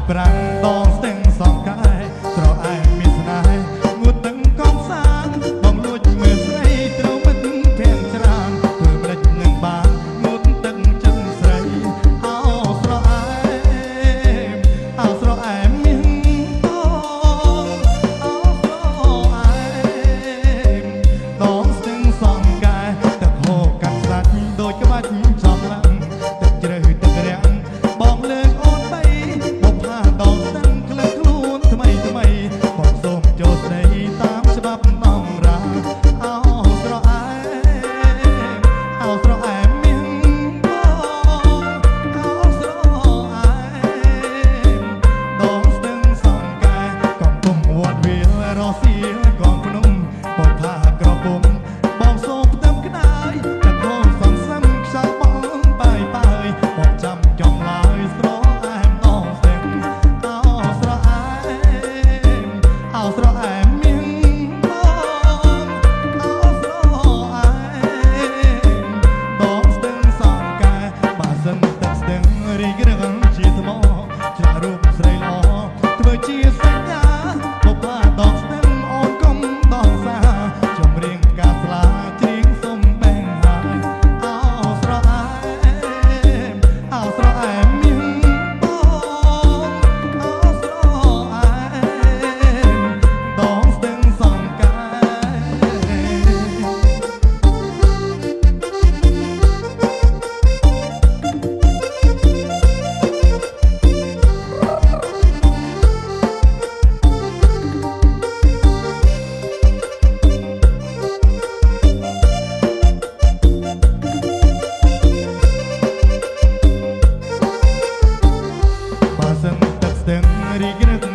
ប្រាំងដងស្ទឹងសងកាយស្រអែមមានស្នេហ៍ងូតទឹកកងសានបងលួចមើលស្រីត្រូវមិនធាងច្រានធ្វើម្ដេចនឹងបានងូតទឹកចិត្តស្រីអោស្រអែមអោស្រអែមមានដងអោស្រអែមដងស្ទឹងសងកាយទឹកហូរកាត់សាច់ដូចក្បាច់ចំឡាំងទឹកជ្រៅទឹករាំងបងលើកអូនបីបុប្ផាដងស្ទឹងក្លឹកខ្លួនថ្មីថ្មីបងសូមចូលស្ដីតាមច្បាប់បងរាអោស្រអែមអោស្រអែមមានបងអោស្រអែមដងស្ទឹងសងកាយកំពុងវត្តវាលរសៀលកងភ្នំបុប្ផាក្រពុំបងសូមផ្ទឹមក្តាយទឹកហូរសងសឹមខ្យល់បងបាយបាយបងចាំចំឡើយស្រអែមដងស្ទឹងអោស្រអែមអោស្រអែមមានបងអោស្រអែមដងស្ទឹងសងកាយបើសិនទឹកស្ទឹងរីករាងជាថ្មឆ្លាក់រូបស្រីល្អធ្វើជាសញ្ញាបុប្ផាដងស្ទឹងអូនកុំដងសាចម្រៀងផ្កាស្លាច្រៀងសុំបែងហើយអោស្រអែមអោស្រអែមមានបងអោស្រអែមដងស្ទឹងសងកាយបើសិនទឹកស្ទឹងរីករាយ